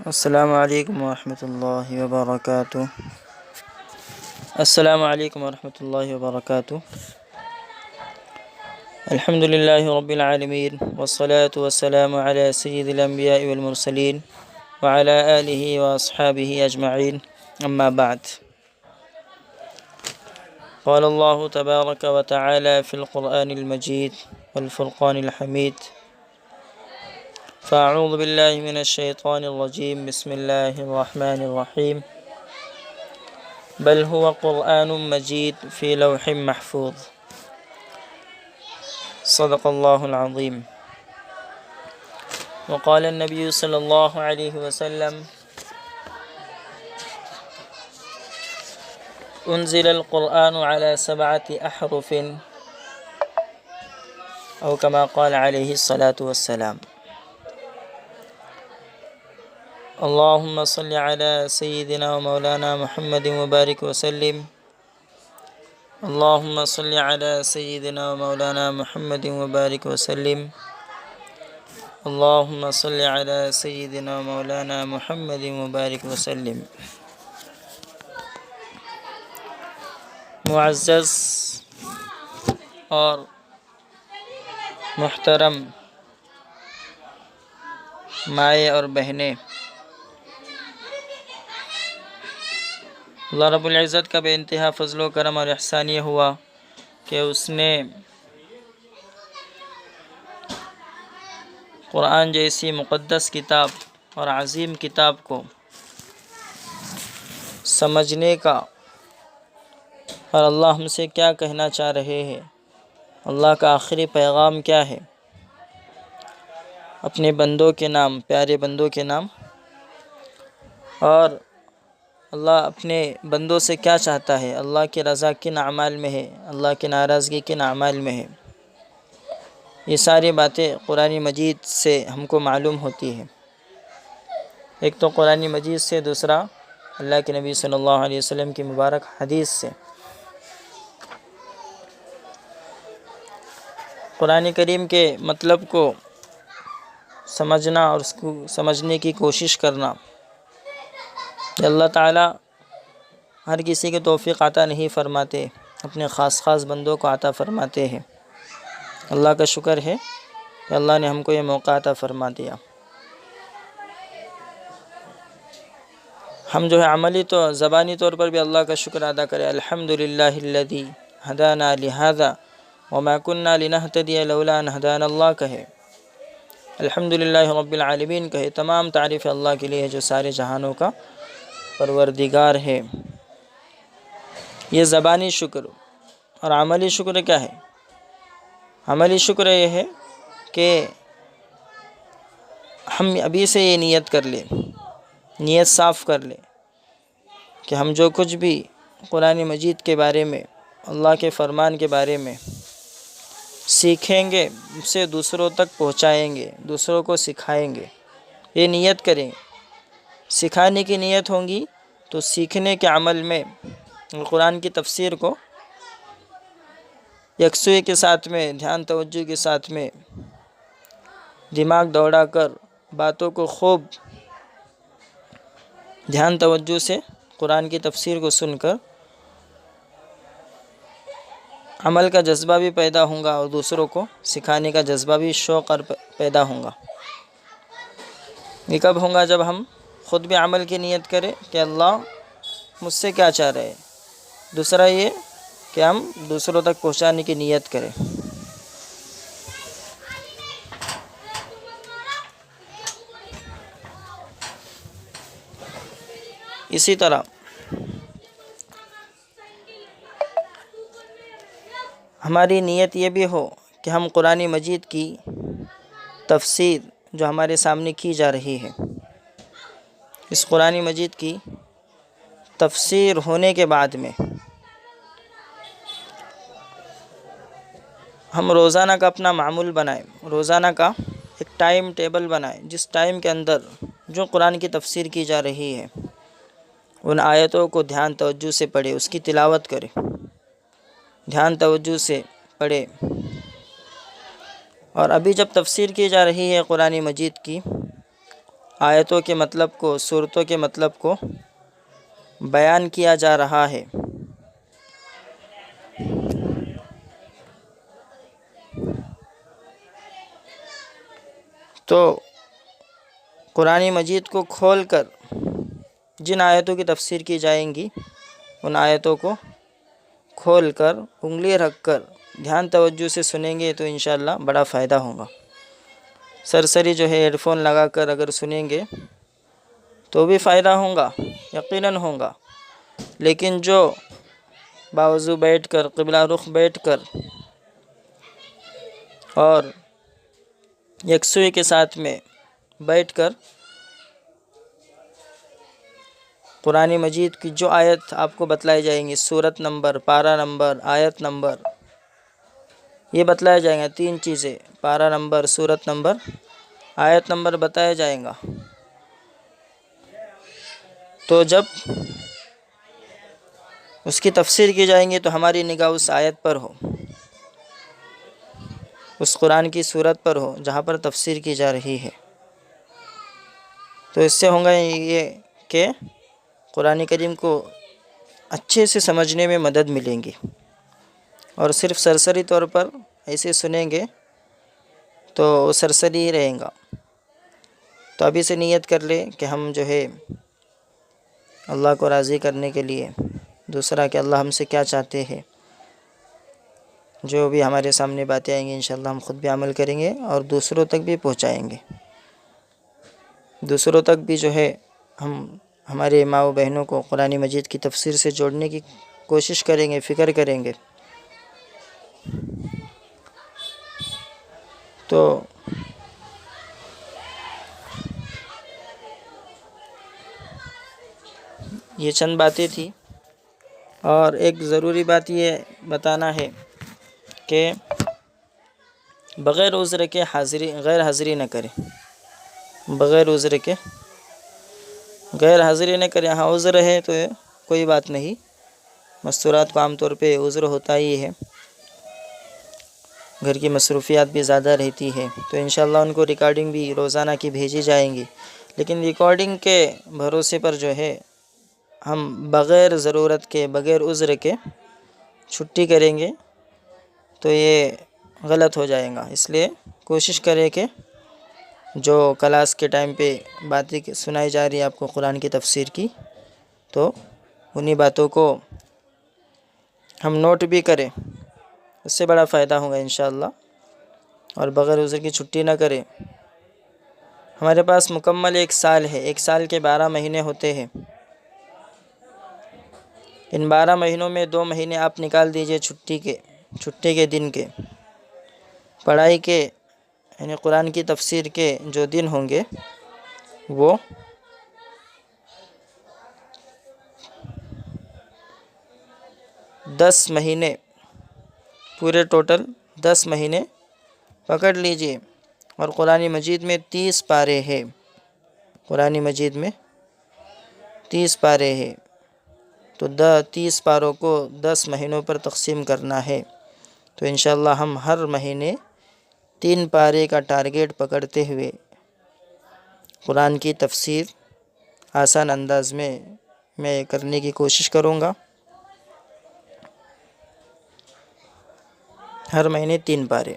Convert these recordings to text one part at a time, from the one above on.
السلام علیکم ورحمۃ اللہ وبرکاتہ۔ السلام علیکم ورحمۃ اللہ وبرکاتہ۔ الحمد للہ رب العالمین والصلاة والسلام علی سید الانبیاء والمرسلین وعلی آلہ واصحابہ اجمعین، اما بعد۔ قال اللہ تبارک وتعالی فی القرآن المجید والفرقان الحمید، فاعوذ باللہ من الشیطان الرجیم، بسم اللہ الرحمن الرحیم، بل هو قرآن مجید فی لوح محفوظ، صدق اللہ العظیم۔ وقال النبی صلی اللہ علیہ وسلم، انزل القرآن على 7 أحرف، او کما قال علیہ الصلاة والسلام۔ اللهم صل على سيدنا ومولانا محمد وبارك وسلم، اللهم صل على سيدنا ومولانا محمد وبارك وسلم، اللهم صل على سيدنا ومولانا محمد وبارك وسلم۔ معزز اور محترم مائیں اور بہنیں، اللہ رب العزت کا بے انتہا فضل و کرم اور احسان یہ ہوا کہ اس نے قرآن جیسی مقدس کتاب اور عظیم کتاب کو سمجھنے کا، اور اللہ ہم سے کیا کہنا چاہ رہے ہیں، اللہ کا آخری پیغام کیا ہے، اپنے بندوں کے نام، پیارے بندوں کے نام، اور اللہ اپنے بندوں سے کیا چاہتا ہے، اللہ کی رضا کن اعمال میں ہے، اللہ کی ناراضگی کن اعمال میں ہے، یہ ساری باتیں قرآن مجید سے ہم کو معلوم ہوتی ہے۔ ایک تو قرآن مجید سے، دوسرا اللہ کے نبی صلی اللہ علیہ وسلم کی مبارک حدیث سے۔ قرآن کریم کے مطلب کو سمجھنا اور اس کو سمجھنے کی کوشش کرنا، کہ اللہ تعالیٰ ہر کسی کو توفیق عطا نہیں فرماتے، اپنے خاص بندوں کو عطا فرماتے ہیں۔ اللہ کا شکر ہے کہ اللہ نے ہم کو یہ موقع عطا فرما دیا۔ ہم جو ہے عملی تو زبانی طور پر بھی اللہ کا شکر ادا کرے، الحمدللہ الذی ہدانا لہذا وما كنا لنهتدی لولا ان ہدانا اللہ کہے، الحمدللہ رب العالمین کہے، تمام تعریف اللہ کے لیے ہے جو سارے جہانوں کا پروردگار ہے۔ یہ زبانی شکر، اور عملی شکر کیا ہے؟ عملی شکر یہ ہے کہ ہم ابھی سے یہ نیت کر لیں، نیت صاف کر لیں کہ ہم جو کچھ بھی قرآن مجید کے بارے میں، اللہ کے فرمان کے بارے میں سیکھیں گے، اسے دوسروں تک پہنچائیں گے، دوسروں کو سکھائیں گے، یہ نیت کریں۔ سکھانے کی نیت ہوگی تو سیکھنے کے عمل میں قرآن کی تفسیر کو یکسوئی کے ساتھ میں، دھیان توجہ کے ساتھ میں، دماغ دوڑا کر باتوں کو خوب دھیان توجہ سے قرآن کی تفسیر کو سن کر عمل کا جذبہ بھی پیدا ہوگا، اور دوسروں کو سکھانے کا جذبہ بھی، شوق اور پیدا ہوگا۔ یہ کب ہوگا؟ جب ہم خود بھی عمل کی نیت کریں کہ اللہ مجھ سے کیا چاہ رہے ہیں، دوسرا یہ کہ ہم دوسروں تک پہنچانے کی نیت کریں۔ اسی طرح ہماری نیت یہ بھی ہو کہ ہم قرآن مجید کی تفسیر جو ہمارے سامنے کی جا رہی ہے، اس قرآن مجید کی تفسیر ہونے کے بعد میں ہم روزانہ کا اپنا معمول بنائیں، روزانہ کا ایک ٹائم ٹیبل بنائیں، جس ٹائم کے اندر جو قرآن کی تفسیر کی جا رہی ہے ان آیتوں کو دھیان توجہ سے پڑھے، اس کی تلاوت کرے، دھیان توجہ سے پڑھے۔ اور ابھی جب تفسیر کی جا رہی ہے قرآن مجید کی، آیتوں کے مطلب کو، صورتوں کے مطلب کو بیان کیا جا رہا ہے۔ تو قرآن مجید کو کھول کر جن آیتوں کی تفسیر کی جائیں گی، ان آیتوں کو کھول کر انگلی رکھ کر دھیان توجہ سے سنیں گے تو انشاءاللہ بڑا فائدہ ہوگا۔ سرسری جو ہے ہیڈ فون لگا کر اگر سنیں گے تو بھی فائدہ ہوگا، یقیناً ہوگا، لیکن جو باوضو بیٹھ کر، قبلہ رخ بیٹھ کر اور یکسوئی کے ساتھ میں بیٹھ کر قرآن مجید کی جو آیت آپ کو بتلائی جائیں گی، سورت نمبر، پارہ نمبر، آیت نمبر، یہ بتلایا جائیں گا، 3 چیزیں، پارہ نمبر، سورت نمبر، آیت نمبر بتایا جائیں گا۔ تو جب اس کی تفسیر کی جائیں گی تو ہماری نگاہ اس آیت پر ہو، اس قرآن کی سورت پر ہو جہاں پر تفسیر کی جا رہی ہے، تو اس سے ہوگا یہ کہ قرآن کریم کو اچھے سے سمجھنے میں مدد ملیں گی۔ اور صرف سرسری طور پر ایسے سنیں گے تو وہ سرسری ہی رہیں گا۔ تو ابھی سے نیت کر لے کہ ہم جو ہے اللہ کو راضی کرنے کے لیے، دوسرا کہ اللہ ہم سے کیا چاہتے ہیں، جو بھی ہمارے سامنے باتیں آئیں گی انشاءاللہ ہم خود بھی عمل کریں گے اور دوسروں تک بھی پہنچائیں گے۔ دوسروں تک بھی جو ہے ہم ہمارے ماں و بہنوں کو قرآن مجید کی تفسیر سے جوڑنے کی کوشش کریں گے، فکر کریں گے۔ تو یہ چند باتیں تھی، اور ایک ضروری بات یہ بتانا ہے کہ بغیر عذر کے غیر حاضری نہ کریں، بغیر عذر کے غیر حاضری نہ کریں۔ ہاں عذر ہے تو کوئی بات نہیں، مستورات کو عام طور پہ عذر ہوتا ہی ہے، گھر کی مصروفیات بھی زیادہ رہتی ہے، تو انشاءاللہ ان کو ریکارڈنگ بھی روزانہ کی بھیجی جائیں گی، لیکن ریکارڈنگ کے بھروسے پر جو ہے ہم بغیر ضرورت کے، بغیر عذر کے چھٹی کریں گے تو یہ غلط ہو جائے گا۔ اس لیے کوشش کریں کہ جو کلاس کے ٹائم پہ باتیں سنائی جا رہی ہے آپ کو قرآن کی تفسیر کی، تو انہی باتوں کو ہم نوٹ بھی کریں، اس سے بڑا فائدہ ہوگا انشاءاللہ، اور بغیر عذر کی چھٹی نہ کریں۔ ہمارے پاس مکمل 1 سال ہے، 1 سال کے 12 مہینے ہوتے ہیں، ان 12 مہینوں میں 2 مہینے آپ نکال دیجئے چھٹی کے دن کے، پڑھائی کے یعنی قرآن کی تفسیر کے جو دن ہوں گے وہ 10 مہینے، پورے ٹوٹل 10 مہینے پکڑ لیجئے، اور قرآن مجید میں 30 پارے ہیں، قرآن مجید میں 30 پارے ہیں، تو 30 پاروں کو 10 مہینوں پر تقسیم کرنا ہے، تو انشاءاللہ ہم ہر مہینے 3 پارے کا ٹارگیٹ پکڑتے ہوئے قرآن کی تفسیر آسان انداز میں کرنے کی کوشش کروں گا، ہر مہینے 3 پارے۔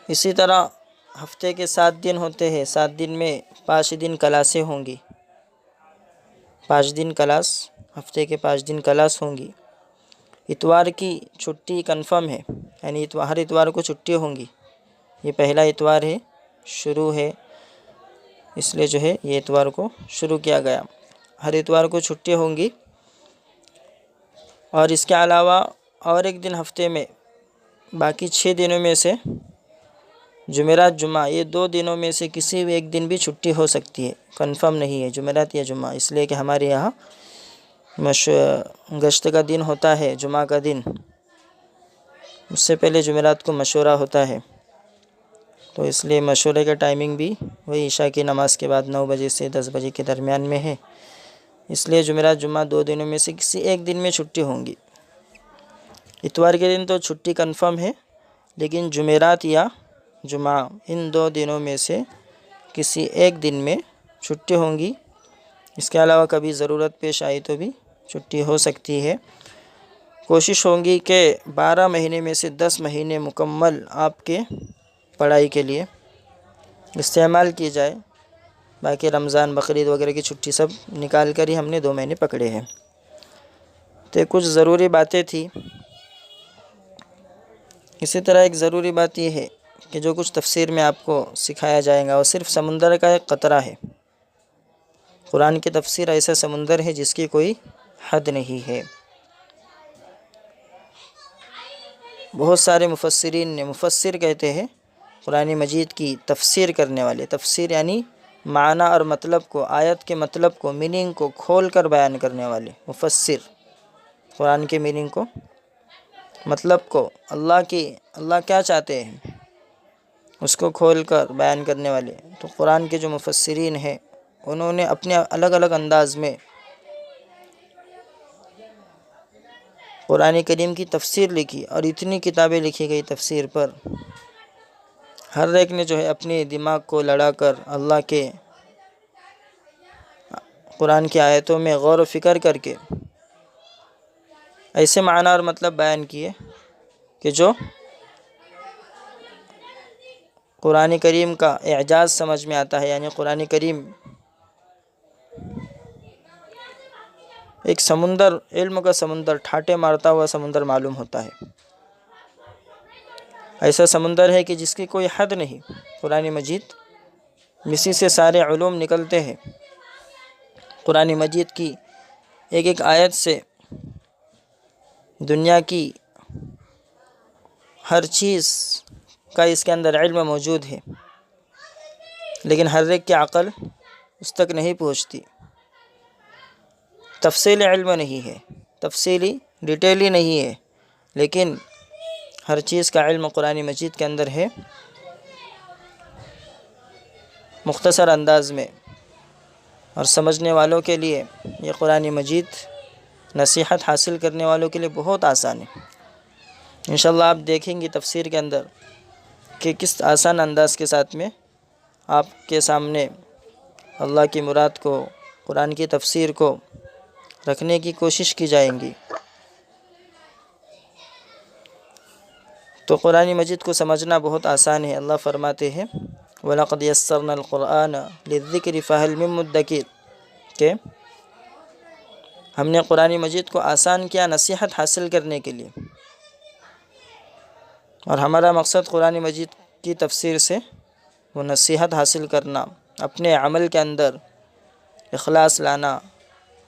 اسی طرح ہفتے کے 7 دن ہوتے ہیں، 7 دن میں 5 دن کلاسیں ہوں گی، 5 دن کلاس، ہفتے کے 5 دن کلاس ہوں گی۔ اتوار کی چھٹی کنفرم ہے، یعنی ہر اتوار کو چھٹی ہوں گی، یہ پہلا اتوار ہے، شروع ہے، اس لیے جو ہے یہ اتوار کو شروع کیا گیا، ہر اتوار کو چھٹی ہوں گی۔ اور اس کے علاوہ اور ایک دن ہفتے میں، باقی 6 دنوں میں سے جمعرات جمعہ، یہ 2 دنوں میں سے کسی بھی ایک دن بھی چھٹی ہو سکتی ہے، کنفرم نہیں ہے جمعرات یا جمعہ، اس لیے کہ ہمارے یہاں گشت کا دن ہوتا ہے، جمعہ کا دن، اس سے پہلے جمعرات کو مشورہ ہوتا ہے، تو اس لیے مشورے کا ٹائمنگ بھی وہی عشاء کی نماز کے بعد 9 بجے سے 10 بجے کے درمیان میں ہے، اس لیے جمعرات جمعہ 2 دنوں میں سے کسی ایک دن میں چھٹی ہوں گی۔ اتوار کے دن تو چھٹی کنفرم ہے، لیکن جمعرات یا جمعہ ان 2 دنوں میں سے کسی ایک دن میں چھٹی ہوں گی، اس کے علاوہ کبھی ضرورت پیش آئی تو بھی چھٹی ہو سکتی ہے۔ کوشش ہوگی کہ 12 مہینے میں سے 10 مہینے مکمل آپ کے پڑھائی کے لیے استعمال کی جائے، باقی رمضان بقرعید وغیرہ کی چھٹی سب نکال کر ہی ہم نے 2 مہینے پکڑے ہیں۔ تو یہ کچھ ضروری باتیں تھیں۔ اسی طرح ایک ضروری بات یہ ہے کہ جو کچھ تفسیر میں آپ کو سکھایا جائے گا وہ صرف سمندر کا ایک قطرہ ہے۔ قرآن کی تفسیر ایسا سمندر ہے جس کی کوئی حد نہیں ہے۔ بہت سارے مفسرین نے، مفسر کہتے ہیں قرآن مجید کی تفسیر کرنے والے، تفسیر یعنی معنی اور مطلب کو، آیت کے مطلب کو، میننگ کو کھول کر بیان کرنے والے مفسر، قرآن کے میننگ کو، مطلب کو، اللہ کیا چاہتے ہیں اس کو کھول کر بیان کرنے والے۔ تو قرآن کے جو مفسرین ہیں انہوں نے اپنے الگ الگ انداز میں قرآن کریم کی تفسیر لکھی، اور اتنی کتابیں لکھی گئی تفسیر پر، ہر ایک نے جو ہے اپنے دماغ کو لڑا کر اللہ کے قرآن کی آیتوں میں غور و فکر کر کے ایسے معنی اور مطلب بیان کیے کہ جو قرآن کریم کا اعجاز سمجھ میں آتا ہے، یعنی قرآن کریم ایک سمندر، علم کا سمندر، ٹھاٹے مارتا ہوا سمندر معلوم ہوتا ہے۔ ایسا سمندر ہے کہ جس کی کوئی حد نہیں۔ قرآن مجید، اسی سے سارے علوم نکلتے ہیں۔ قرآن مجید کی ایک ایک آیت سے دنیا کی ہر چیز کا اس کے اندر علم موجود ہے، لیکن ہر ایک کی عقل اس تک نہیں پہنچتی۔ تفصیلی علم نہیں ہے، تفصیلی ڈیٹیلی نہیں ہے، لیکن ہر چیز کا علم قرآن مجید کے اندر ہے، مختصر انداز میں، اور سمجھنے والوں کے لیے یہ قرآن مجید نصیحت حاصل کرنے والوں کے لیے بہت آسان ہے۔ انشاءاللہ آپ دیکھیں گے تفسیر کے اندر کہ کس آسان انداز کے ساتھ میں آپ کے سامنے اللہ کی مراد کو، قرآن کی تفسیر کو رکھنے کی کوشش کی جائیں گی۔ تو قرآن مجید کو سمجھنا بہت آسان ہے۔ اللہ فرماتے ہیں وَلَقَدْ يَسَّرْنَا الْقُرْآنَ لِلذِّكْرِ فَهَلْ مِن مُدَّكِرٍ، کہ ہم نے قرآن مجید کو آسان کیا نصیحت حاصل کرنے کے لیے، اور ہمارا مقصد قرآن مجید کی تفسیر سے وہ نصیحت حاصل کرنا، اپنے عمل کے اندر اخلاص لانا،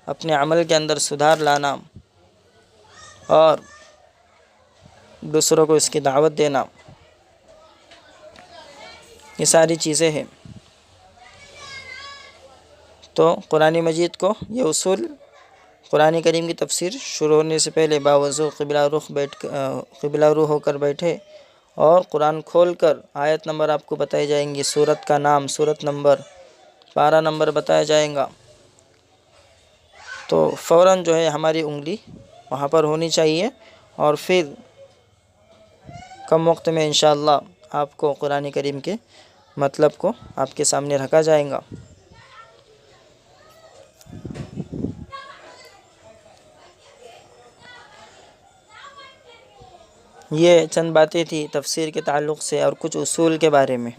اپنے عمل کے اندر سدھار لانا، اور دوسروں کو اس کی دعوت دینا، یہ ساری چیزیں ہیں۔ تو قرآن مجید کو یہ اصول، قرآن کریم کی تفسیر شروع ہونے سے پہلے باوضو قبلہ رو ہو کر بیٹھے، اور قرآن کھول کر آیت نمبر آپ کو بتائی جائیں گی، سورت کا نام، سورت نمبر، پارہ نمبر بتایا جائیں گا، تو فوراً جو ہے ہماری انگلی وہاں پر ہونی چاہیے، اور پھر کم وقت میں انشاءاللہ آپ کو قرآن کریم کے مطلب کو آپ کے سامنے رکھا جائے گا۔ یہ چند باتیں تھی تفسیر کے تعلق سے، اور کچھ اصول کے بارے میں۔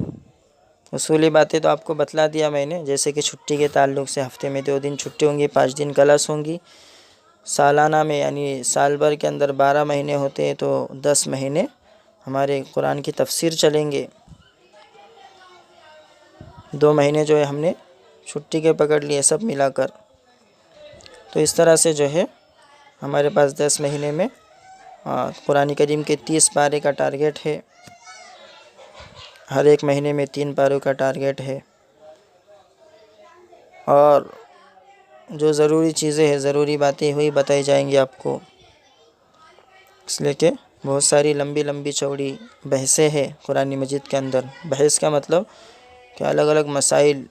اصولی باتیں تو آپ کو بتلا دیا میں نے، جیسے کہ چھٹی کے تعلق سے ہفتے میں 2 دن چھٹی ہوں گی، 5 دن کلاس ہوں گی، سالانہ میں یعنی سال بھر کے اندر 12 مہینے ہوتے ہیں تو 10 مہینے ہمارے قرآن کی تفسیر چلیں گے۔ 2 مہینے جو ہے ہم نے چھٹی کے پکڑ لیے سب ملا کر، تو اس طرح سے جو ہے ہمارے پاس 10 مہینے میں قرآن کریم کے 30 پارے کا ٹارگیٹ ہے، ہر ایک مہینے میں 3 پاروں کا ٹارگیٹ ہے، اور جو ضروری چیزیں ہیں، ضروری باتیں ہوئی بتائی جائیں گی آپ کو، اس لیے کہ بہت ساری لمبی لمبی چوڑی بحثیں ہیں قرآن مجید کے اندر۔ بحث کا مطلب کہ الگ الگ مسائل،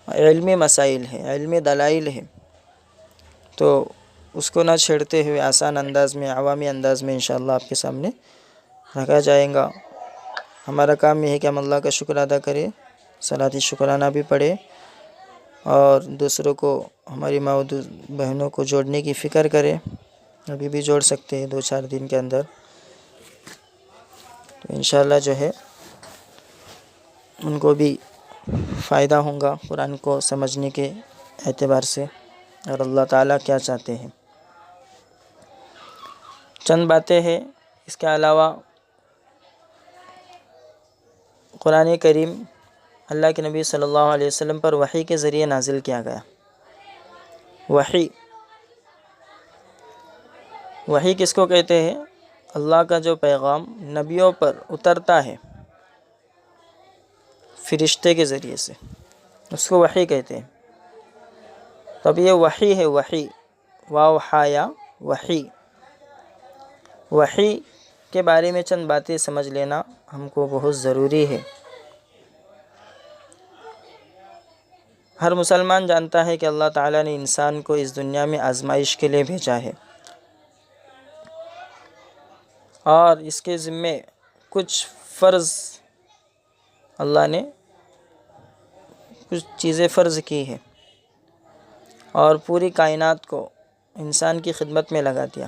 علمی مسائل ہیں، علمی دلائل ہیں، تو اس کو نہ چھیڑتے ہوئے آسان انداز میں، عوامی انداز میں انشاءاللہ آپ کے سامنے رکھا جائے گا۔ ہمارا کام یہ ہے کہ ہم اللہ کا شکر ادا کریں صلاۃ شکرانہ بھی پڑھے اور دوسروں کو، ہماری ماں و بہنوں کو جوڑنے کی فکر کرے. ابھی بھی جوڑ سکتے ہیں 2-4 دن کے اندر. تو انشاءاللہ جو ہے ان کو بھی فائدہ ہوگا قرآن کو سمجھنے کے اعتبار سے، اور اللہ تعالیٰ کیا چاہتے ہیں. چند باتیں ہیں. اس کے علاوہ قرآن کریم اللہ کے نبی صلی اللہ علیہ وسلم پر وحی کے ذریعے نازل کیا گیا. وحی کس کو کہتے ہیں؟ اللہ کا جو پیغام نبیوں پر اترتا ہے فرشتے کے ذریعے سے، اس کو وحی کہتے ہیں. تب یہ وحی ہے، وحی، واوحایا، وحی. وحی کے بارے میں چند باتیں سمجھ لینا ہم کو بہت ضروری ہے. ہر مسلمان جانتا ہے کہ اللہ تعالیٰ نے انسان کو اس دنیا میں آزمائش کے لیے بھیجا ہے، اور اس کے ذمے کچھ فرض، اللہ نے کچھ چیزیں فرض کی ہیں اور پوری کائنات کو انسان کی خدمت میں لگا دیا.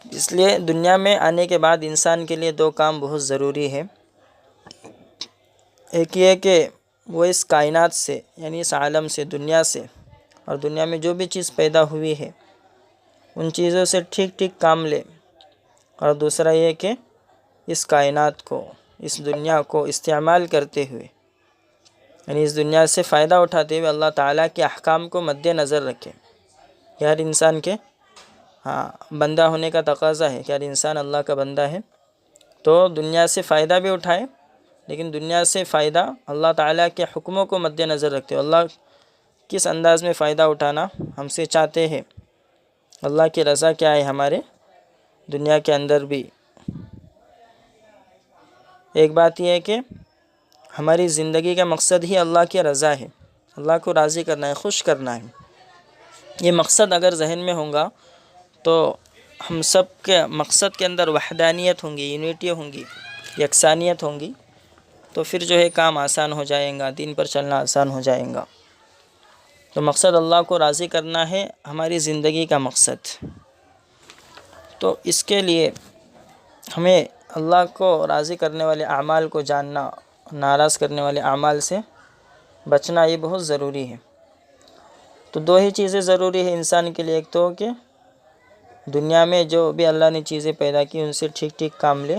اس لیے دنیا میں آنے کے بعد انسان کے لیے 2 کام بہت ضروری ہے. ایک یہ کہ وہ اس کائنات سے، یعنی اس عالم سے، دنیا سے، اور دنیا میں جو بھی چیز پیدا ہوئی ہے ان چیزوں سے ٹھیک ٹھیک کام لے. اور دوسرا یہ کہ اس کائنات کو، اس دنیا کو استعمال کرتے ہوئے، یعنی اس دنیا سے فائدہ اٹھاتے ہوئے اللہ تعالیٰ کے احکام کو مد نظر رکھے. کہ ہر انسان کے بندہ ہونے کا تقاضا ہے کہ ہر انسان اللہ کا بندہ ہے، تو دنیا سے فائدہ بھی اٹھائے، لیکن دنیا سے فائدہ اللہ تعالیٰ کے حکموں کو مد نظر رکھتے ہوئے، اللہ کس انداز میں فائدہ اٹھانا ہم سے چاہتے ہیں، اللہ کی رضا کیا ہے ہمارے دنیا کے اندر بھی. ایک بات یہ ہے کہ ہماری زندگی کا مقصد ہی اللہ کی رضا ہے، اللہ کو راضی کرنا ہے، خوش کرنا ہے. یہ مقصد اگر ذہن میں ہوگا تو ہم سب کے مقصد کے اندر وحدانیت ہوں گی، یونیٹی ہوں گی، یکسانیت ہوں گی، تو پھر جو ہے کام آسان ہو جائے گا، دین پر چلنا آسان ہو جائے گا. تو مقصد اللہ کو راضی کرنا ہے ہماری زندگی کا مقصد. تو اس کے لیے ہمیں اللہ کو راضی کرنے والے اعمال کو جاننا، ناراض کرنے والے اعمال سے بچنا یہ بہت ضروری ہے. تو 2 ہی چیزیں ضروری ہے انسان کے لیے. ایک تو کہ دنیا میں جو بھی اللہ نے چیزیں پیدا کی ان سے ٹھیک ٹھیک کام لے،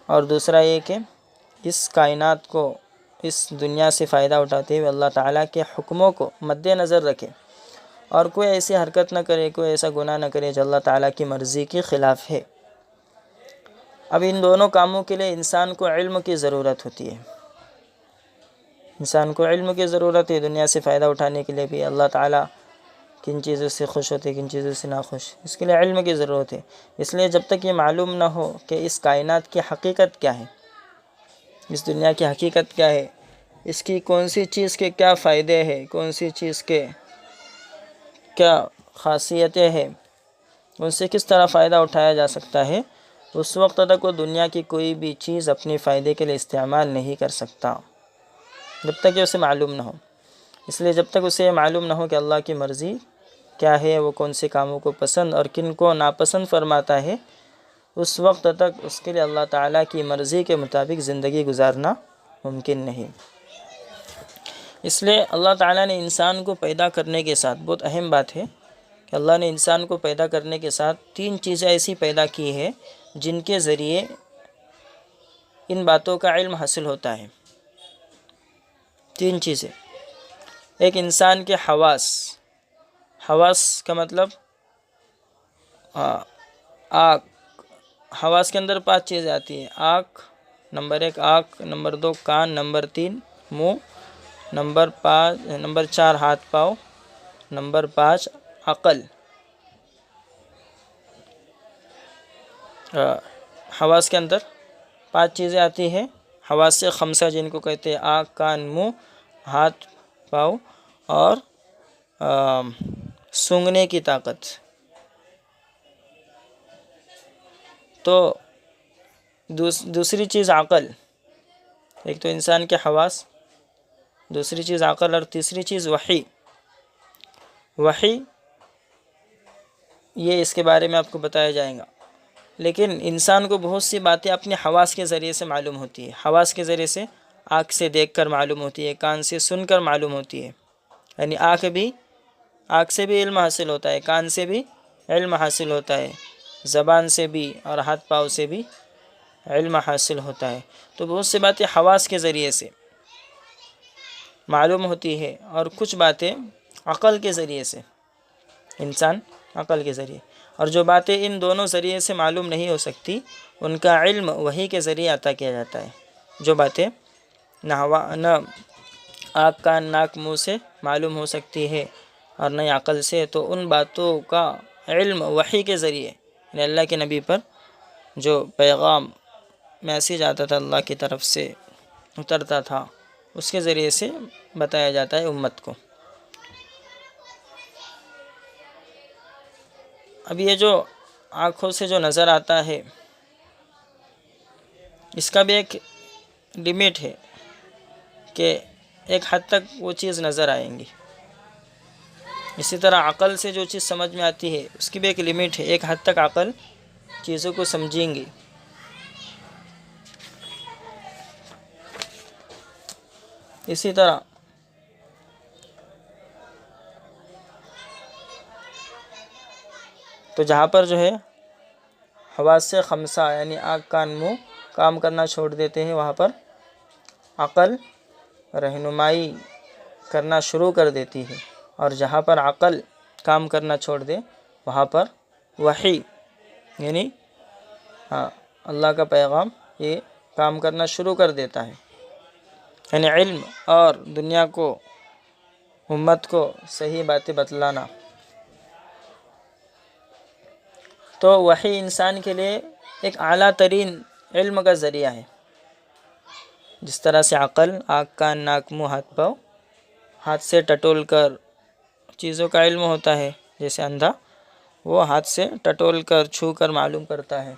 اور دوسرا یہ کہ اس کائنات کو، اس دنیا سے فائدہ اٹھاتے ہوئے اللہ تعالیٰ کے حکموں کو مد نظر رکھے، اور کوئی ایسی حرکت نہ کرے، کوئی ایسا گناہ نہ کرے جو اللہ تعالیٰ کی مرضی کے خلاف ہے. اب ان دونوں کاموں کے لیے انسان کو علم کی ضرورت ہوتی ہے. انسان کو علم کی ضرورت ہے دنیا سے فائدہ اٹھانے کے لیے بھی. اللہ تعالیٰ کن چیزوں سے خوش ہوتے، کن چیزوں سے ناخوش، اس کے لیے علم کی ضرورت ہے. اس لیے جب تک یہ معلوم نہ ہو کہ اس کائنات کی حقیقت کیا ہے، اس دنیا کی حقیقت کیا ہے، اس کی کون سی چیز کے کیا فائدے ہیں، کون سی چیز کے کیا خاصیتیں ہیں، ان سے کس طرح فائدہ اٹھایا جا سکتا ہے، اس وقت تک وہ دنیا کی کوئی بھی چیز اپنے فائدے کے لیے استعمال نہیں کر سکتا، جب تک کہ اسے معلوم نہ ہو. اس لیے جب تک اسے معلوم نہ ہو کہ اللہ کی مرضی کیا ہے، وہ کون سے کاموں کو پسند اور کن کو ناپسند فرماتا ہے، اس وقت تک اس کے لیے اللہ تعالیٰ کی مرضی کے مطابق زندگی گزارنا ممکن نہیں. اس لیے اللہ تعالیٰ نے انسان کو پیدا کرنے کے ساتھ، بہت اہم بات ہے کہ اللہ نے انسان کو پیدا کرنے کے ساتھ 3 چیزیں ایسی پیدا کی ہے جن کے ذریعے ان باتوں کا علم حاصل ہوتا ہے. 3 چیزیں. ایک انسان کے حواس کا مطلب آنکھ. حواس کے اندر 5 چیزیں آتی ہیں. آنکھ نمبر 1، آنکھ نمبر 2 کان، نمبر 3 منہ، نمبر 4 ہاتھ پاؤں، نمبر 5 عقل. حواس کے اندر 5 چیزیں آتی ہیں. حواس خمسہ جن کو کہتے ہیں، آنکھ، کان، منہ، ہاتھ پاؤں اور سونگھنے کی طاقت. تو دوسری چیز عقل. ایک تو انسان کے حواس، دوسری چیز عقل، اور تیسری چیز وحی۔ وحی یہ اس کے بارے میں آپ کو بتایا جائے گا، لیکن انسان کو بہت سی باتیں اپنے حواس کے ذریعے سے معلوم ہوتی ہے۔ حواس کے ذریعے سے آنکھ سے دیکھ کر معلوم ہوتی ہے، کان سے سن کر معلوم ہوتی ہے، یعنی آنکھ سے بھی علم حاصل ہوتا ہے، کان سے بھی علم حاصل ہوتا ہے، زبان سے بھی اور ہاتھ پاؤں سے بھی علم حاصل ہوتا ہے۔ تو بہت سی باتیں حواس کے ذریعے سے معلوم ہوتی ہے، اور کچھ باتیں عقل کے ذریعے سے، انسان عقل کے ذریعے، اور جو باتیں ان دونوں ذریعے سے معلوم نہیں ہو سکتی ان کا علم وحی کے ذریعے عطا کیا جاتا ہے۔ جو باتیں نہ آنکھ کان ناک منہ سے معلوم ہو سکتی ہے اور نہ عقل سے، تو ان باتوں کا علم وحی کے ذریعے، یعنی اللہ کے نبی پر جو پیغام میسیج آتا تھا اللہ کی طرف سے اترتا تھا، اس کے ذریعے سے بتایا جاتا ہے امت کو۔ اب یہ جو آنکھوں سے جو نظر آتا ہے، اس کا بھی ایک لمٹ ہے کہ ایک حد تک وہ چیز نظر آئیں گی۔ اسی طرح عقل سے جو چیز سمجھ میں آتی ہے اس کی بھی ایک لمٹ ہے، ایک حد تک عقل چیزوں کو سمجھیں گی۔ اسی طرح تو جہاں پر جو ہے حواس خمسہ یعنی آنکھ کان منہ کام کرنا چھوڑ دیتے ہیں، وہاں پر عقل رہنمائی کرنا شروع کر دیتی ہے، اور جہاں پر عقل کام کرنا چھوڑ دے وہاں پر وحی یعنی اللہ کا پیغام یہ کام کرنا شروع کر دیتا ہے، یعنی علم اور دنیا کو، امت کو صحیح باتیں بتلانا۔ تو وحی انسان کے لیے ایک اعلیٰ ترین علم کا ذریعہ ہے۔ جس طرح سے عقل آنکھ کان ناک منہ ہاتھ پاؤں، ہاتھ سے ٹٹول کر چیزوں کا علم ہوتا ہے، جیسے اندھا وہ ہاتھ سے ٹٹول کر چھو کر معلوم کرتا ہے،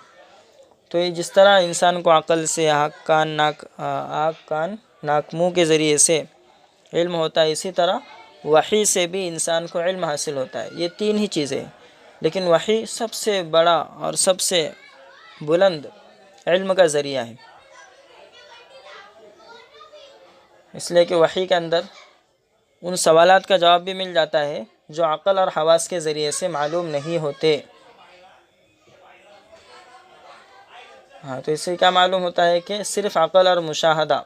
تو یہ جس طرح انسان کو عقل سے آنکھ کان ناک منہ کے ذریعے سے علم ہوتا ہے، اسی طرح وحی سے بھی انسان کو علم حاصل ہوتا ہے۔ یہ تین ہی چیزیں ہیں، لیکن وحی سب سے بڑا اور سب سے بلند علم کا ذریعہ ہے، اس لیے کہ وحی کے اندر ان سوالات کا جواب بھی مل جاتا ہے جو عقل اور حواس کے ذریعے سے معلوم نہیں ہوتے۔ تو اس سے کیا معلوم ہوتا ہے کہ صرف عقل اور مشاہدہ،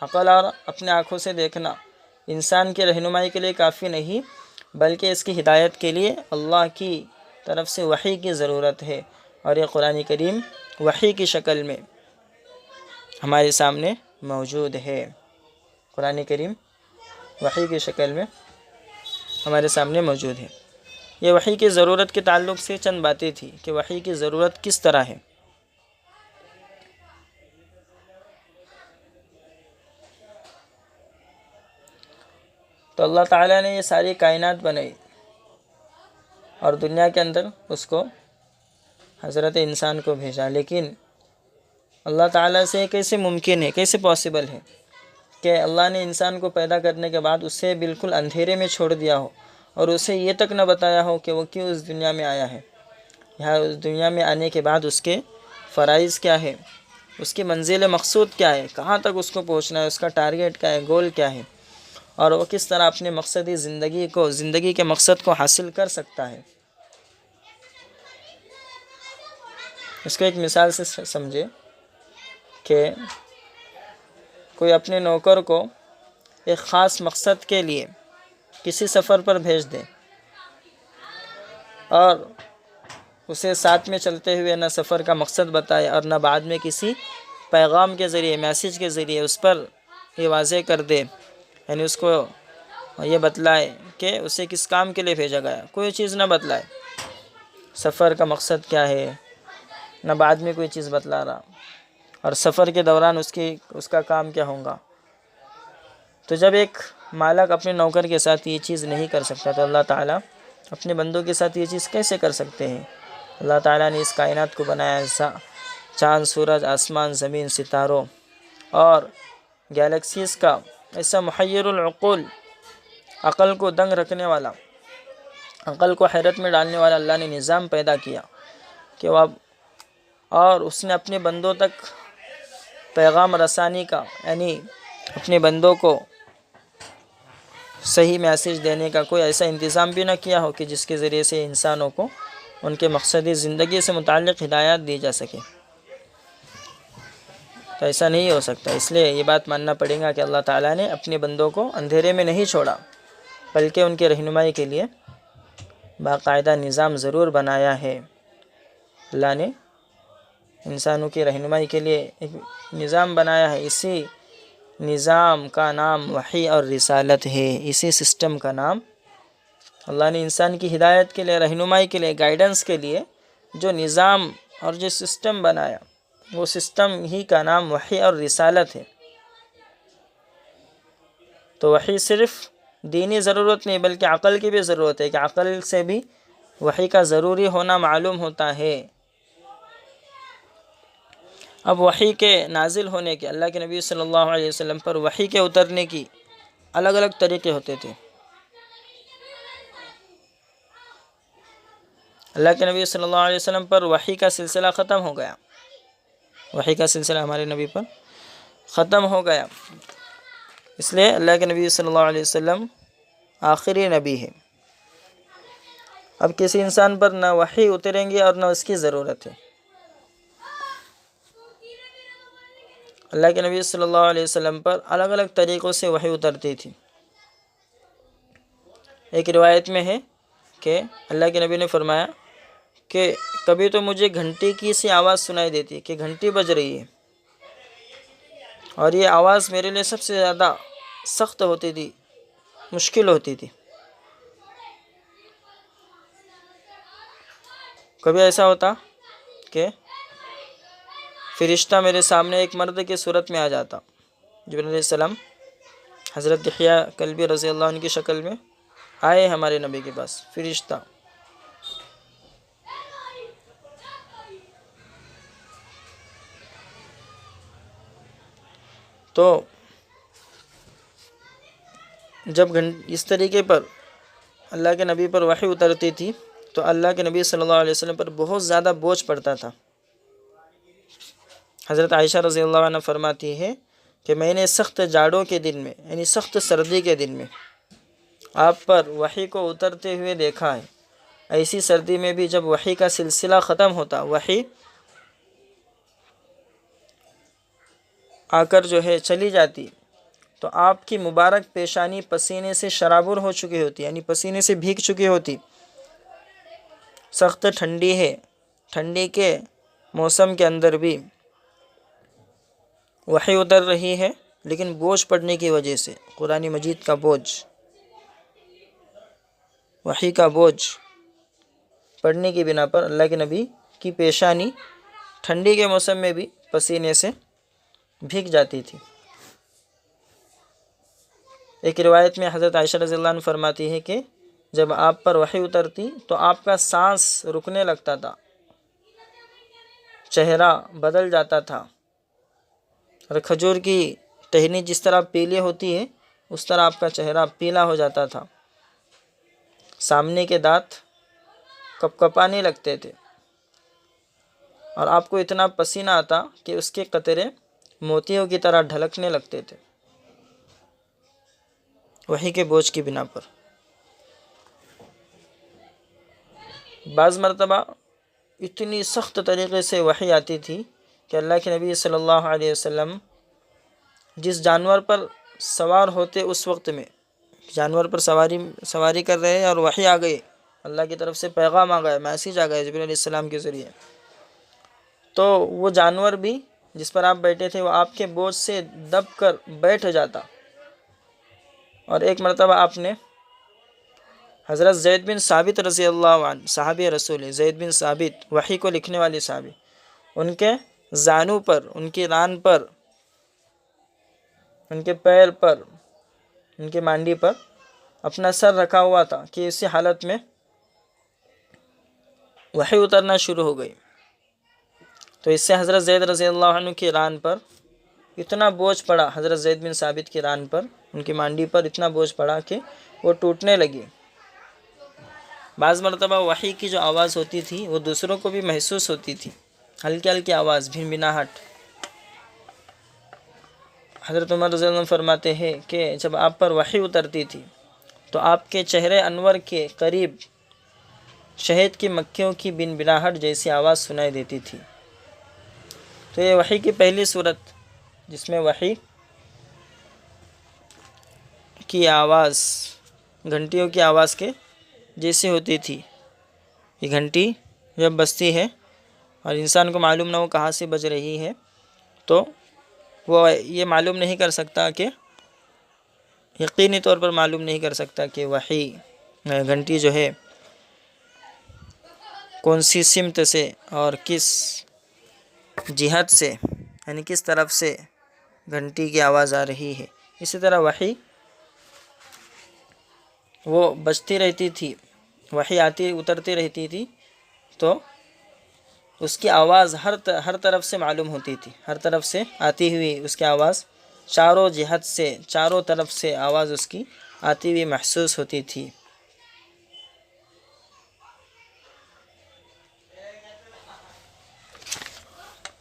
عقل اور اپنے آنکھوں سے دیکھنا انسان کی رہنمائی کے لیے کافی نہیں، بلکہ اس کی ہدایت کے لیے اللہ کی طرف سے وحی کی ضرورت ہے، اور یہ قرآن کریم وحی کی شکل میں ہمارے سامنے موجود ہے۔ قرآن کریم وحی کی شکل میں ہمارے سامنے موجود ہے۔ یہ وحی کی ضرورت کے تعلق سے چند باتیں تھیں کہ وحی کی ضرورت کس طرح ہے۔ تو اللہ تعالیٰ نے یہ ساری کائنات بنائی اور دنیا کے اندر اس کو حضرت انسان کو بھیجا، لیکن اللہ تعالیٰ سے کیسے ممکن ہے، کیسے پاسبل ہے کہ اللہ نے انسان کو پیدا کرنے کے بعد اسے بالکل اندھیرے میں چھوڑ دیا ہو اور اسے یہ تک نہ بتایا ہو کہ وہ کیوں اس دنیا میں آیا ہے، یہاں اس دنیا میں آنے کے بعد اس کے فرائض کیا ہے، اس کی منزل مقصود کیا ہے، کہاں تک اس کو پہنچنا ہے، اس کا ٹارگیٹ کیا ہے، گول کیا ہے، اور وہ کس طرح اپنے مقصدی زندگی کے مقصد کو حاصل کر سکتا ہے۔ اس کو ایک مثال سے سمجھے کہ کوئی اپنے نوکر کو ایک خاص مقصد کے لیے کسی سفر پر بھیج دے اور اسے ساتھ میں چلتے ہوئے نہ سفر کا مقصد بتائے اور نہ بعد میں کسی پیغام کے ذریعے، میسیج کے ذریعے اس پر یہ واضح کر دے، یعنی اس کو یہ بتلائے کہ اسے کس کام کے لیے بھیجا گیا، کوئی چیز نہ بتلائے، سفر کا مقصد کیا ہے نہ بعد میں کوئی چیز بتلا رہا، اور سفر کے دوران اس کا کام کیا ہوگا۔ تو جب ایک مالک اپنے نوکر کے ساتھ یہ چیز نہیں کر سکتا تو اللہ تعالیٰ اپنے بندوں کے ساتھ یہ چیز کیسے کر سکتے ہیں۔ اللہ تعالیٰ نے اس کائنات کو بنایا، چاند سورج آسمان زمین ستاروں اور گیلیکسیز کا ایسا محیر العقول، عقل کو دنگ رکھنے والا، عقل کو حیرت میں ڈالنے والا اللہ نے نظام پیدا کیا کہ وہ اور اس نے اپنے بندوں تک پیغام رسانی کا، یعنی اپنے بندوں کو صحیح میسیج دینے کا کوئی ایسا انتظام بھی نہ کیا ہو کہ جس کے ذریعے سے انسانوں کو ان کے مقصدی زندگی سے متعلق ہدایات دی جا سکے. تو ایسا نہیں ہو سکتا. اس لیے یہ بات ماننا پڑے گا کہ اللہ تعالیٰ نے اپنے بندوں کو اندھیرے میں نہیں چھوڑا، بلکہ ان کے رہنمائی کے لیے باقاعدہ نظام ضرور بنایا ہے. اللہ نے انسانوں کی رہنمائی کے لیے ایک نظام بنایا ہے. اسی نظام کا نام وحی اور رسالت ہے. اسی سسٹم کا نام اللہ نے انسان کی ہدایت کے لیے، رہنمائی کے لیے، گائیڈنس کے لیے جو نظام اور جو سسٹم بنایا، وہ سسٹم ہی کا نام وحی اور رسالت ہے. تو وحی صرف دینی ضرورت نہیں بلکہ عقل کی بھی ضرورت ہے کہ عقل سے بھی وحی کا ضروری ہونا معلوم ہوتا ہے. اب وحی کے نازل ہونے کے، اللہ کے نبی صلی اللہ علیہ وسلم پر وحی کے اترنے کی الگ الگ طریقے ہوتے تھے. اللہ کے نبی صلی اللہ علیہ وسلم پر وحی کا سلسلہ ختم ہو گیا. وحی کا سلسلہ ہمارے نبی پر ختم ہو گیا. اس لیے اللہ کے نبی صلی اللہ علیہ وسلم آخری نبی ہے. اب کسی انسان پر نہ وحی اتریں گی اور نہ اس کی ضرورت ہے. اللہ کے نبی صلی اللہ علیہ وسلم پر الگ الگ طریقوں سے وحی اترتی تھی. ایک روایت میں ہے کہ اللہ کے نبی نے فرمایا کہ کبھی تو مجھے گھنٹی کی سی آواز سنائی دیتی کہ گھنٹی بج رہی ہے، اور یہ آواز میرے لیے سب سے زیادہ سخت ہوتی تھی، مشکل ہوتی تھی. کبھی ایسا ہوتا کہ فرشتہ میرے سامنے ایک مرد کی صورت میں آ جاتا. جبرائیل علیہ السلام حضرت یحییٰ کلبی رضی اللہ عنہ کی شکل میں آئے ہمارے نبی کے پاس فرشتہ. تو جب اس طریقے پر اللہ کے نبی پر وحی اترتی تھی تو اللہ کے نبی صلی اللہ علیہ وسلم پر بہت زیادہ بوجھ پڑتا تھا. حضرت عائشہ رضی اللہ عنہ فرماتی ہے کہ میں نے سخت جاڑوں کے دن میں، یعنی سخت سردی کے دن میں آپ پر وحی کو اترتے ہوئے دیکھا ہے. ایسی سردی میں بھی جب وحی کا سلسلہ ختم ہوتا، وحی آ کر جو ہے چلی جاتی، تو آپ کی مبارک پیشانی پسینے سے شرابور ہو چکی ہوتی، یعنی پسینے سے بھیگ چکی ہوتی. سخت ٹھنڈی ہے، ٹھنڈی کے موسم کے اندر بھی وحی اتر رہی ہے، لیکن بوجھ پڑنے کی وجہ سے، قرآن مجید کا بوجھ، وحی کا بوجھ پڑنے کی بنا پر اللہ کے نبی کی پیشانی ٹھنڈی کے موسم میں بھی پسینے سے بھیگ جاتی تھی. ایک روایت میں حضرت عائشہ رضی اللہ عنہ فرماتی ہے کہ جب آپ پر وحی اترتی تو آپ کا سانس رکنے لگتا تھا، چہرہ بدل جاتا تھا، اور کھجور کی ٹہنی جس طرح پیلی ہوتی ہے اس طرح آپ کا چہرہ پیلا ہو جاتا تھا. سامنے کے دانت کپ کپانے لگتے تھے، اور آپ کو اتنا پسینہ آتا کہ اس کے قطرے موتیوں کی طرح ڈھلکنے لگتے تھے وحی کے بوجھ کی بنا پر. بعض مرتبہ اتنی سخت طریقے سے وحی آتی تھی کہ اللہ کے نبی صلی اللہ علیہ وسلم جس جانور پر سوار ہوتے، اس وقت میں جانور پر سواری کر رہے ہیں اور وحی آ گئی، اللہ کی طرف سے پیغام آ گیا، میسیج آ گیا جبرائیل علیہ السلام کے ذریعے، تو وہ جانور بھی جس پر آپ بیٹھے تھے وہ آپ کے بوجھ سے دب کر بیٹھ جاتا. اور ایک مرتبہ آپ نے حضرت زید بن ثابت رضی اللہ عنہ، صحابی رسول زید بن ثابت، وحی کو لکھنے والے صحابی، ان کے زانو پر، ان کی ران پر، ان کے پیر پر، ان کے مانڈی پر اپنا سر رکھا ہوا تھا کہ اسی حالت میں وحی اترنا شروع ہو گئی. تو اس سے حضرت زید رضی اللہ عنہ کی ران پر اتنا بوجھ پڑا حضرت زید بن ثابت کی ران پر، ان کی مانڈی پر اتنا بوجھ پڑا کہ وہ ٹوٹنے لگی۔ بعض مرتبہ وحی کی جو آواز ہوتی تھی وہ دوسروں کو بھی محسوس ہوتی تھی، ہلکی ہلکی آواز، بھنبھناہٹ۔ حضرت عمر رضی اللہ عنہ فرماتے ہیں کہ جب آپ پر وحی اترتی تھی تو آپ کے چہرے انور کے قریب شہد کی مکھیوں کی بنبناہٹ جیسی آواز سنائی دیتی تھی۔ تو یہ وحی کی پہلی صورت جس میں وحی کی آواز گھنٹیوں کی آواز کے جیسی ہوتی تھی۔ یہ گھنٹی جب بجتی ہے اور انسان کو معلوم نہ ہو کہاں سے بج رہی ہے تو وہ یہ معلوم نہیں کر سکتا کہ یقینی طور پر معلوم نہیں کر سکتا کہ وحی گھنٹی جو ہے کون سی سمت سے اور کس جہت سے، یعنی کس طرف سے گھنٹی کی آواز آ رہی ہے۔ اسی طرح وحی وہ بجتی رہتی تھی، وحی آتی اترتی رہتی تھی تو اس کی آواز ہر طرف سے معلوم ہوتی تھی، ہر طرف سے آتی ہوئی اس کی آواز، چاروں جہت سے، چاروں طرف سے آواز اس کی آتی ہوئی محسوس ہوتی تھی۔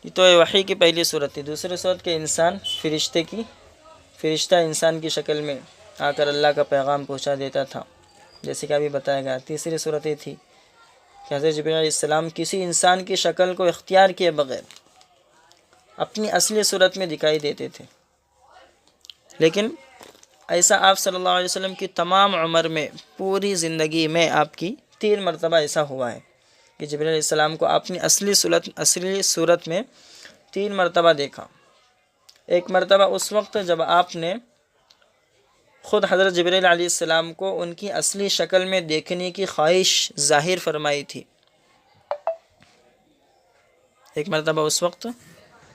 تو یہ وحی کی پہلی صورت تھی۔ دوسری صورت کہ انسان فرشتہ انسان کی شکل میں آ کر اللہ کا پیغام پہنچا دیتا تھا، جیسے کہ ابھی بتایا گیا۔ تیسری صورت یہ تھی کہ حضرت جبرائیل علیہ السلام کسی انسان کی شکل کو اختیار کیے بغیر اپنی اصلی صورت میں دکھائی دیتے تھے، لیکن ایسا آپ صلی اللہ علیہ وسلم کی تمام عمر میں، پوری زندگی میں آپ کی 3 مرتبہ ایسا ہوا ہے کہ جبرائیل علیہ السلام کو اپنی اصلی صورت میں 3 مرتبہ دیکھا۔ ایک مرتبہ اس وقت جب آپ نے خود حضرت جبرائیل علیہ السلام کو ان کی اصلی شکل میں دیکھنے کی خواہش ظاہر فرمائی تھی۔ ایک مرتبہ اس وقت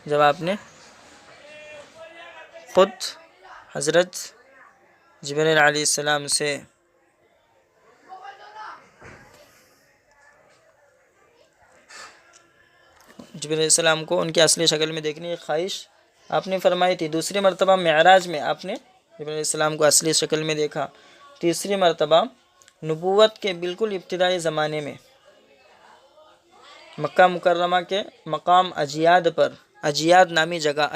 جب آپ نے خود حضرت جبرائیل علیہ السلام سے جبرائیل علیہ السلام کو ان کی اصلی شکل میں دیکھنے کی خواہش آپ نے فرمائی تھی۔ دوسری مرتبہ معراج میں آپ نے جبرائیل علیہ السلام کو اصلی شکل میں دیکھا۔ تیسری مرتبہ نبوت کے بالکل ابتدائی زمانے میں مکہ مکرمہ کے مقام اجیاد نامی جگہ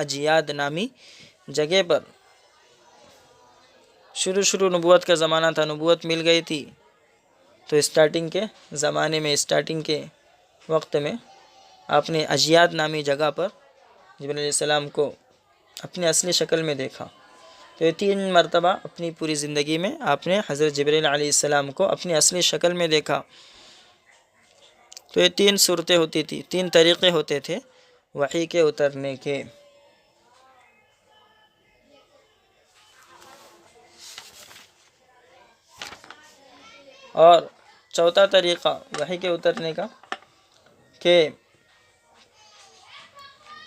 پر شروع نبوت کا زمانہ تھا، نبوت مل گئی تھی، تو اسٹارٹنگ کے وقت میں آپ نے اجیاد نامی جگہ پر جبرائیل علیہ السلام کو اپنی اصلی شکل میں دیکھا۔ تو یہ 3 مرتبہ اپنی پوری زندگی میں آپ نے حضرت جبرائیل علیہ السلام کو اپنی اصلی شکل میں دیکھا۔ تو یہ 3 صورتیں ہوتی تھی، 3 طریقے ہوتے تھے وحی کے اترنے کے۔ اور چوتھا طریقہ وحی کے اترنے کا کہ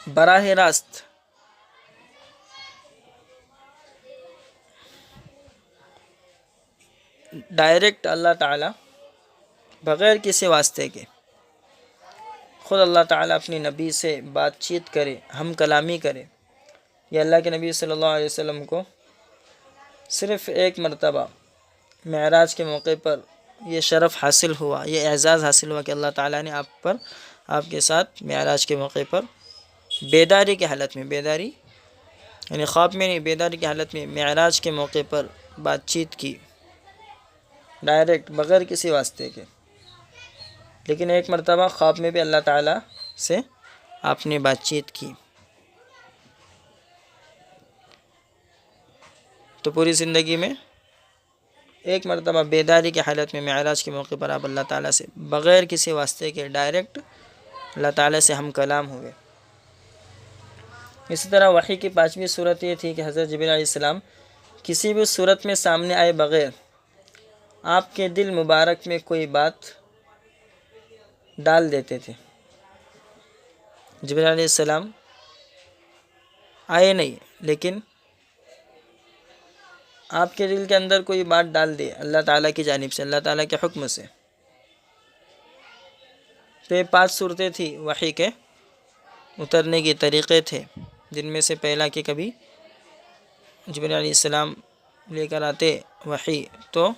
براہ راست ڈائریکٹ اللہ تعالیٰ بغیر کسی واسطے کے خود اللہ تعالیٰ اپنی نبی سے بات چیت کرے، ہم کلامی کرے۔ یہ اللہ کے نبی صلی اللہ علیہ وسلم کو صرف ایک مرتبہ معراج کے موقع پر یہ شرف حاصل ہوا، یہ اعزاز حاصل ہوا کہ اللہ تعالیٰ نے آپ کے ساتھ معراج کے موقع پر بیداری کی حالت میں، بیداری یعنی خواب میں نہیں، بیداری کی حالت میں معراج کے موقع پر بات چیت کی، ڈائریکٹ بغیر کسی واسطے کے۔ لیکن ایک مرتبہ خواب میں بھی اللہ تعالیٰ سے آپ نے بات چیت کی۔ تو پوری زندگی میں ایک مرتبہ بیداری کی حالت میں معراج کے موقع پر آپ اللہ تعالیٰ سے بغیر کسی واسطے کے ڈائریکٹ اللہ تعالیٰ سے ہم کلام ہوئے۔ اسی طرح وحی کی 5ویں صورت یہ تھی کہ حضرت جبرائیل علیہ السلام کسی بھی صورت میں سامنے آئے بغیر آپ کے دل مبارک میں کوئی بات ڈال دیتے تھے۔ جبرائیل علیہ السلام آئے نہیں، لیکن آپ کے دل کے اندر کوئی بات ڈال دے اللہ تعالیٰ کی جانب سے، اللہ تعالیٰ کے حکم سے۔ تو یہ 5 صورتیں تھی وحی کے اترنے کے طریقے تھے جن میں سے پہلا کہ کبھی جبرائیل علیہ السلام لے کر آتے وحی تو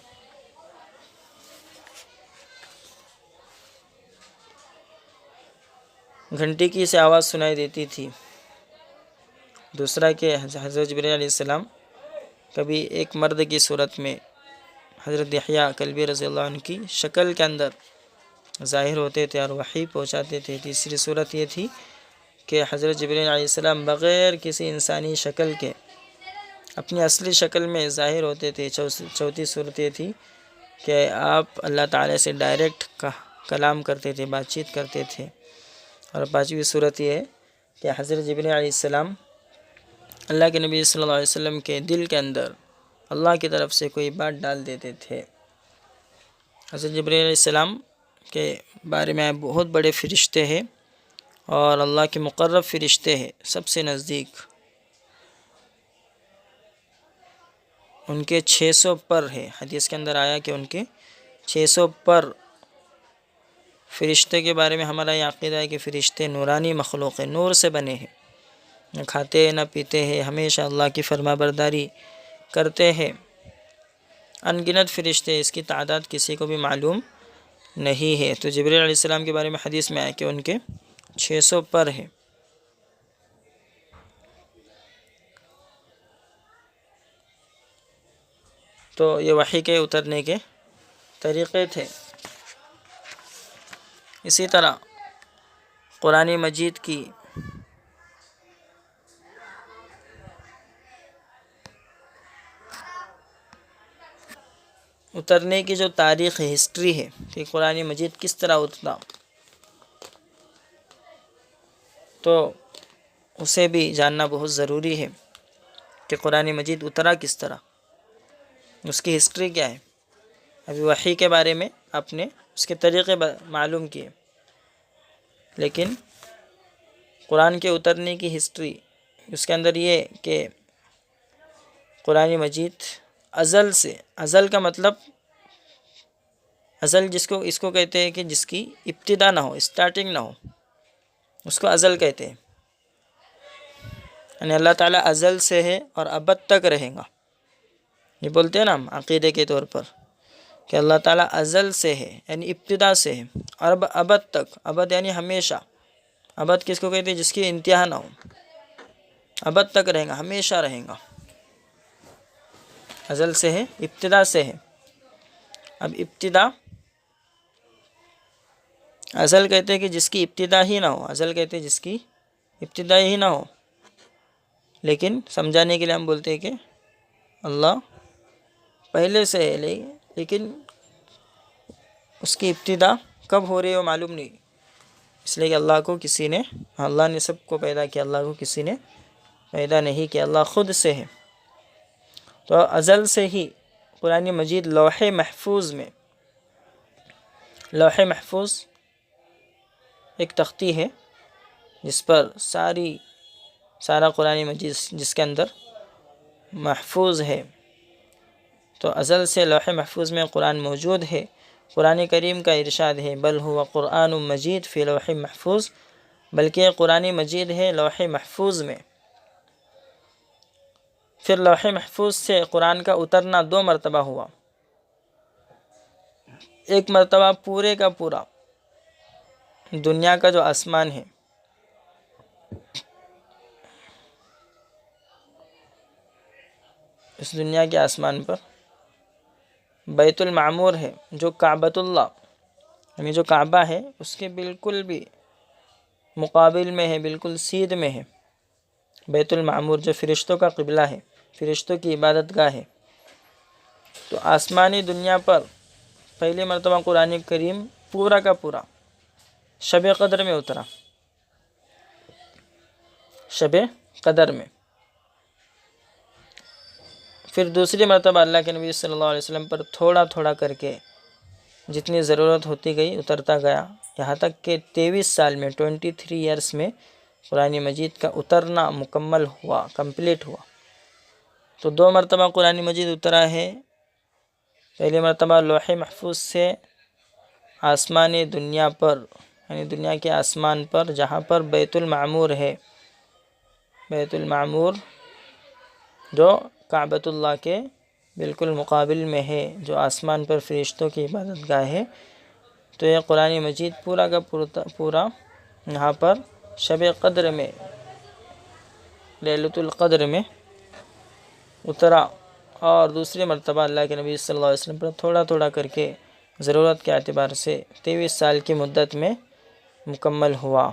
گھنٹی کی سے آواز سنائی دیتی تھی. دوسرا کہ حضرت جبرائیل علیہ السلام کبھی ایک مرد کی صورت میں حضرت یحییٰ کلبی رضی اللہ عنہ کی شکل کے اندر ظاہر ہوتے تھے اور وحی پہنچاتے تھے. تیسری صورت یہ تھی کہ حضرت جبرائیل علیہ السلام بغیر کسی انسانی شکل کے اپنی اصلی شکل میں ظاہر ہوتے تھے. چوتھی صورت یہ تھی کہ آپ اللہ تعالیٰ سے ڈائریکٹ کلام کرتے تھے، بات چیت کرتے تھے. اور پانچویں صورت یہ ہے کہ حضرت جبرائیل علیہ السلام اللہ کے نبی صلی اللہ علیہ وسلم کے دل کے اندر اللہ کی طرف سے کوئی بات ڈال دیتے تھے. حضرت جبرائیل علیہ السلام کے بارے میں بہت بڑے فرشتے ہیں اور اللہ کے مقرب فرشتے ہیں، سب سے نزدیک. ان کے 600 پر ہے. حدیث کے اندر آیا کہ ان کے 600 پر. فرشتے کے بارے میں ہمارا یہ عقیدہ ہے کہ فرشتے نورانی مخلوق ہیں، نور سے بنے ہیں، نہ کھاتے نہ پیتے ہیں، ہمیشہ اللہ کی فرما برداری کرتے ہیں. ان گنت فرشتے، اس کی تعداد کسی کو بھی معلوم نہیں ہے. تو جبرائیل علیہ السلام کے بارے میں حدیث میں آیا کہ ان کے 600 پر ہے. تو یہ وحی کے اترنے کے طریقے تھے. اسی طرح قرآن مجید کی اترنے کی جو تاریخ ہے، ہسٹری ہے کہ قرآن مجید کس طرح اترا، تو اسے بھی جاننا بہت ضروری ہے کہ قرآن مجید اترا کس طرح، اس کی ہسٹری کیا ہے. ابھی وحی کے بارے میں آپ نے اس کے طریقے معلوم کیے، لیکن قرآن کے اترنے کی ہسٹری اس کے اندر یہ کہ قرآن مجید ازل سے، ازل کا مطلب ازل اس کو کہتے ہیں کہ جس کی ابتدا نہ ہو، اسٹارٹنگ نہ ہو، اس کو ازل کہتے ہیں. یعنی اللہ تعالیٰ ازل سے ہے اور ابد تک رہے گا. یہ بولتے ہیں نا ہم عقیدے کے طور پر کہ اللہ تعالیٰ ازل سے ہے، یعنی ابتدا سے ہے، اور ابد تک. ابد یعنی ہمیشہ. ابد کس کو کہتے ہیں؟ جس کی انتہا نہ ہو. ابد تک رہے گا، ہمیشہ رہے گا. ازل سے ہے، ابتدا سے ہے. اب ابتدا، ازل کہتے ہیں کہ جس کی ابتدا ہی نہ ہو. ازل کہتے ہیں جس کی ابتدا ہی نہ ہو. لیکن سمجھانے کے لیے ہم بولتے ہیں کہ اللہ پہلے سے ہے، لیکن اس کی ابتدا کب ہو رہی ہے وہ معلوم نہیں. اس لیے کہ اللہ نے سب کو پیدا کیا، اللہ کو کسی نے پیدا نہیں کیا، اللہ خود سے ہے. تو ازل سے ہی قرآن مجید لوح محفوظ میں، لوح محفوظ ایک تختی ہے جس پر سارا قرآن مجید جس کے اندر محفوظ ہے. تو ازل سے لوح محفوظ میں قرآن موجود ہے. قرآن کریم کا ارشاد ہے بل هو قرآن مجید فی لوح محفوظ، بلکہ قرآن مجید ہے لوح محفوظ میں. پھر لوح محفوظ سے قرآن کا اترنا 2 مرتبہ ہوا. ایک مرتبہ پورے کا پورا دنیا کا جو آسمان ہے، اس دنیا کے آسمان پر بیت المعمور ہے جو کعبۃ اللہ، یعنی جو کعبہ ہے اس کے بالکل بھی مقابل میں ہے، بالکل سیدھ میں ہے بیت المعمور، جو فرشتوں کا قبلہ ہے، فرشتوں کی عبادت گاہ ہے. تو آسمانی دنیا پر پہلی مرتبہ قرآن کریم پورا کا پورا شب قدر میں اترا. شب قدر میں. پھر دوسری مرتبہ اللہ کے نبی صلی اللہ علیہ وسلم پر تھوڑا تھوڑا کر کے جتنی ضرورت ہوتی گئی اترتا گیا، یہاں تک کہ 23 سال میں 23 ایئرس میں قرآن مجید کا اترنا مکمل ہوا، کمپلیٹ ہوا. تو 2 مرتبہ قرآن مجید اترا ہے. پہلی مرتبہ لوح محفوظ سے آسمانی دنیا پر، یعنی دنیا کے آسمان پر جہاں پر بیت المعمور ہے، بیت المعمور جو کعبۃ اللہ کے بالکل مقابل میں ہے، جو آسمان پر فرشتوں کی عبادت گاہ ہے، تو یہ قرآن مجید پورا کا پورا یہاں پر شب قدر میں، لیلۃ القدر میں اترا، اور دوسری مرتبہ اللہ کے نبی صلی اللہ علیہ وسلم پر تھوڑا تھوڑا کر کے ضرورت کے اعتبار سے 23 سال کی مدت میں مکمل ہوا۔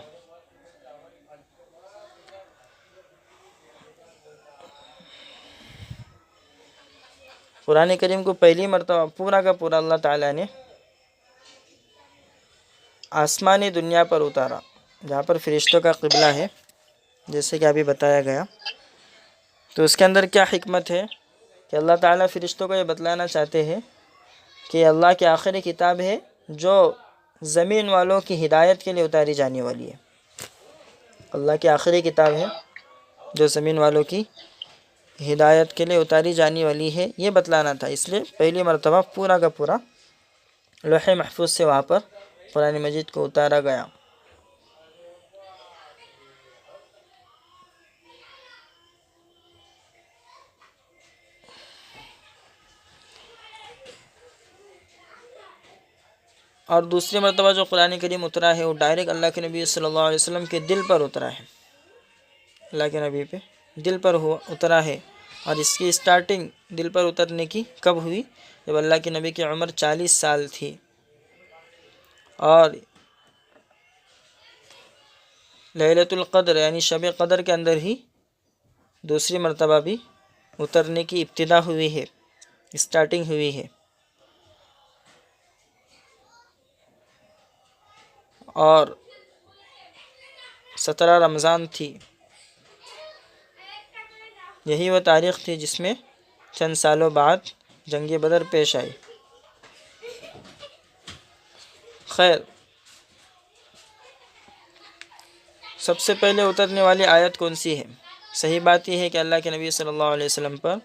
قرآن کریم کو پہلی مرتبہ پورا کا پورا اللہ تعالیٰ نے آسمانی دنیا پر اتارا، جہاں پر فرشتوں کا قبلہ ہے، جیسے کہ ابھی بتایا گیا۔ تو اس کے اندر کیا حکمت ہے کہ اللہ تعالیٰ فرشتوں کو یہ بتلانا چاہتے ہیں کہ اللہ کی آخری کتاب ہے جو زمین والوں کی ہدایت کے لیے اتاری جانے والی ہے۔ اللہ کی آخری کتاب ہے جو زمین والوں کی ہدایت کے لیے اتاری جانے والی ہے، یہ بتلانا تھا، اس لیے پہلی مرتبہ پورا کا پورا لوح محفوظ سے وہاں پر قرآن مجید کو اتارا گیا۔ اور دوسری مرتبہ جو قرآن کریم اترا ہے وہ ڈائریکٹ اللہ کے نبی صلی اللہ علیہ وسلم کے دل پر اترا ہے، اللہ کے نبی پہ دل پر اترا ہے۔ اور اس کی سٹارٹنگ دل پر اترنے کی کب ہوئی؟ جب اللہ کے نبی کی عمر 40 سال تھی، اور لیلۃ القدر یعنی شب قدر کے اندر ہی دوسری مرتبہ بھی اترنے کی ابتدا ہوئی ہے، سٹارٹنگ ہوئی ہے۔ اور 17 رمضان تھی، یہی وہ تاریخ تھی جس میں چند سالوں بعد جنگ بدر پیش آئی۔ خیر، سب سے پہلے اترنے والی آیت کون سی ہے؟ صحیح بات یہ ہے کہ اللہ کے نبی صلی اللہ علیہ وسلم پر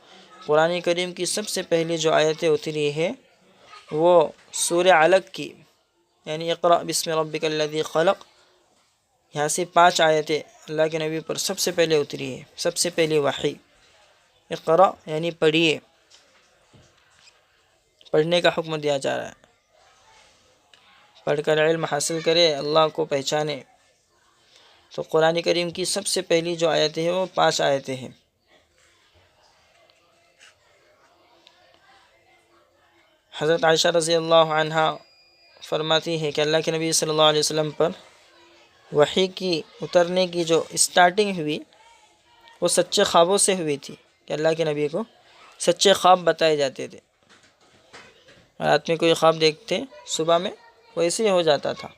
قرآن کریم کی سب سے پہلی جو آیتیں اتری ہے وہ سورہ علق کی، یعنی اقرأ بسم ربک الذی خلق، یہاں سے 5 آیتیں اللہ کے نبی پر سب سے پہلے اتری ہے، سب سے پہلی وحی۔ اقرأ یعنی پڑھیے، پڑھنے کا حکم دیا جا رہا ہے، پڑھ کر علم حاصل کرے، اللہ کو پہچانے۔ تو قرآن کریم کی سب سے پہلی جو آیتیں ہیں وہ 5 آیتیں ہیں۔ حضرت عائشہ رضی اللہ عنہا فرماتی ہے کہ اللہ کے نبی صلی اللہ علیہ وسلم پر وحی کی اترنے کی جو سٹارٹنگ ہوئی وہ سچے خوابوں سے ہوئی تھی، کہ اللہ کے نبی کو سچے خواب بتائے جاتے تھے، رات میں کوئی خواب دیکھتے صبح میں ویسے ہی ہو جاتا تھا۔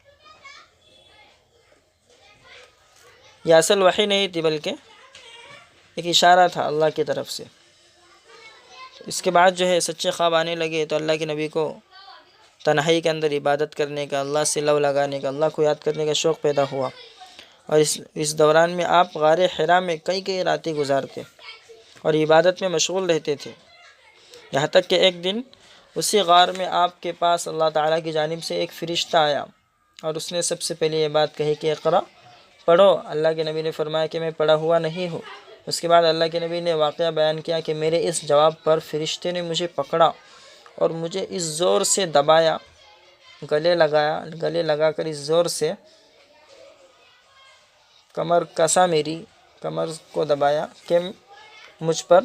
یہ اصل وحی نہیں تھی بلکہ ایک اشارہ تھا اللہ کی طرف سے۔ اس کے بعد جو ہے سچے خواب آنے لگے تو اللہ کے نبی کو تنہائی کے اندر عبادت کرنے کا، اللہ سے لو لگانے کا، اللہ کو یاد کرنے کا شوق پیدا ہوا، اور اس دوران میں آپ غار حرا میں کئی راتیں گزارتے اور عبادت میں مشغول رہتے تھے، یہاں تک کہ ایک دن اسی غار میں آپ کے پاس اللہ تعالیٰ کی جانب سے ایک فرشتہ آیا اور اس نے سب سے پہلے یہ بات کہی کہ اقرأ، پڑھو۔ اللہ کے نبی نے فرمایا کہ میں پڑھا ہوا نہیں ہوں۔ اس کے بعد اللہ کے نبی نے واقعہ بیان کیا کہ میرے اس جواب پر فرشتے نے مجھے پکڑا اور مجھے اس زور سے دبایا، گلے لگا کر اس زور سے کمر کسا، میری کمر کو دبایا کہ مجھ پر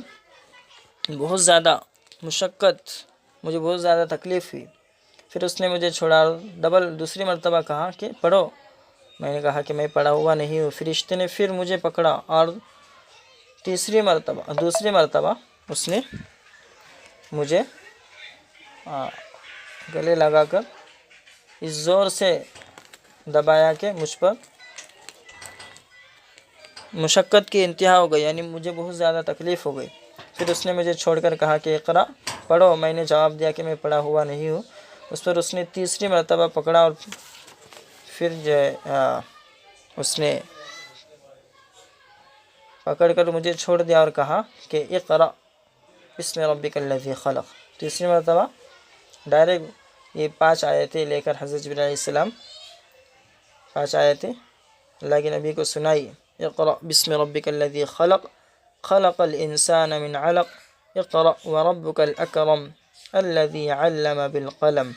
بہت زیادہ مشقت، مجھے بہت زیادہ تکلیف ہوئی۔ پھر اس نے مجھے چھوڑا، دوسری مرتبہ کہا کہ پڑھو۔ میں نے کہا کہ میں پڑھا ہوا نہیں ہوں۔ فرشتے نے پھر مجھے پکڑا اور دوسری مرتبہ اس نے مجھے گلے لگا کر اس زور سے دبایا کہ مجھ پر مشقت کی انتہا ہو گئی، یعنی مجھے بہت زیادہ تکلیف ہو گئی۔ پھر اس نے مجھے چھوڑ کر کہا کہ اقرأ، پڑھو۔ میں نے جواب دیا کہ میں پڑھا ہوا نہیں ہوں۔ اس پر اس نے تیسری مرتبہ پکڑا اور پھر جو ہے اس نے پکڑ کر مجھے چھوڑ دیا اور کہا کہ اقرأ بسم ربک الذی خلق۔ تیسری مرتبہ ڈائریکٹ یہ 5 آیتیں لے کر حضرت جبرائیل علیہ السلام 5 آیتیں اللہ کے نبی کو سنائی، اقرأ بسم ربک الذی خلق خلق الانسان من علق اقرأ وربک الاکرم الذی علم بالقلم۔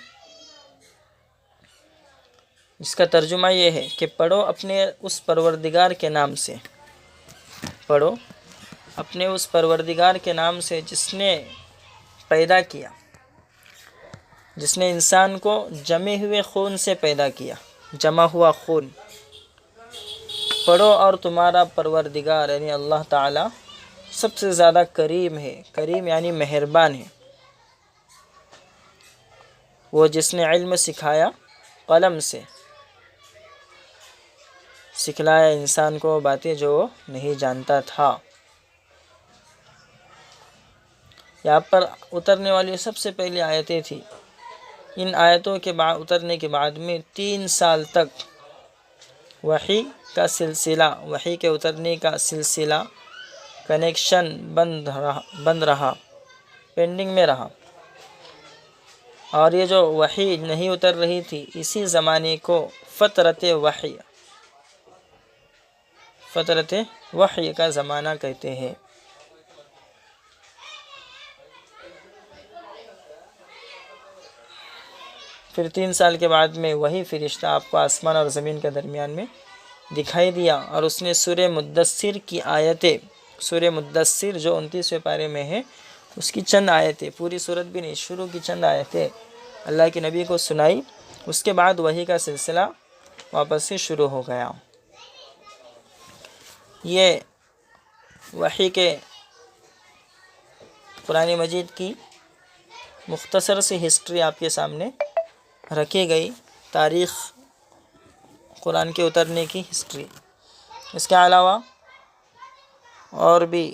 اس کا ترجمہ یہ ہے کہ پڑھو اپنے اس پروردگار کے نام سے، پڑھو اپنے اس پروردگار کے نام سے جس نے پیدا کیا، جس نے انسان کو جمے ہوئے خون سے پیدا کیا، جمع ہوا خون۔ پڑھو اور تمہارا پروردگار یعنی اللہ تعالی سب سے زیادہ کریم ہے، کریم یعنی مہربان ہے، وہ جس نے علم سکھایا، قلم سے سکھلایا انسان کو باتیں جو وہ نہیں جانتا تھا۔ یہاں پر اترنے والی سب سے پہلی آیتیں تھیں۔ ان آیتوں کے بعد اترنے کے بعد میں 3 سال تک وحی کا سلسلہ، وحی کے اترنے کا سلسلہ، کنیکشن بند رہا، پینڈنگ میں رہا، اور یہ جو وحی نہیں اتر رہی تھی اسی زمانے کو فترت وحی، فترت وحی کا زمانہ کہتے ہیں۔ پھر 3 سال کے بعد میں وہی فرشتہ آپ کو آسمان اور زمین کے درمیان میں دکھائی دیا، اور اس نے سورہ مدثر کی آیتیں، سورہ مدثر جو 29ویں پارے میں ہے اس کی چند آیتیں، پوری سورت بھی نہیں، شروع کی چند آیتیں اللہ کے نبی کو سنائی۔ اس کے بعد وحی کا سلسلہ واپس سے شروع ہو گیا۔ یہ وحی کے قرآن مجید کی مختصر سی ہسٹری آپ کے سامنے رکھی گئی، تاریخ قرآن کے اترنے کی ہسٹری۔ اس کے علاوہ اور بھی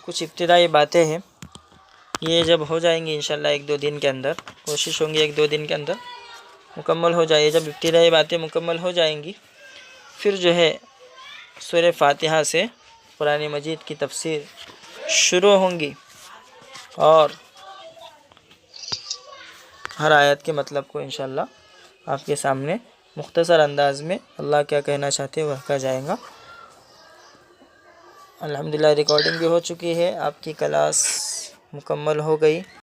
کچھ ابتدائی باتیں ہیں، یہ جب ہو جائیں گی انشاءاللہ 1-2 دن کے اندر، کوشش ہوں گی 1-2 دن کے اندر مکمل ہو جائے۔ جب ابتدائی باتیں مکمل ہو جائیں گی پھر جو ہے سورہ فاتحہ سے قرآن مجید کی تفسیر شروع ہوں گی، اور ہر آیت کے مطلب کو انشاءاللہ آپ کے سامنے مختصر انداز میں اللہ کیا کہنا چاہتے ہیں وہ کہا جائے گا۔ الحمدللہ ریکارڈنگ بھی ہو چکی ہے، آپ کی کلاس مکمل ہو گئی۔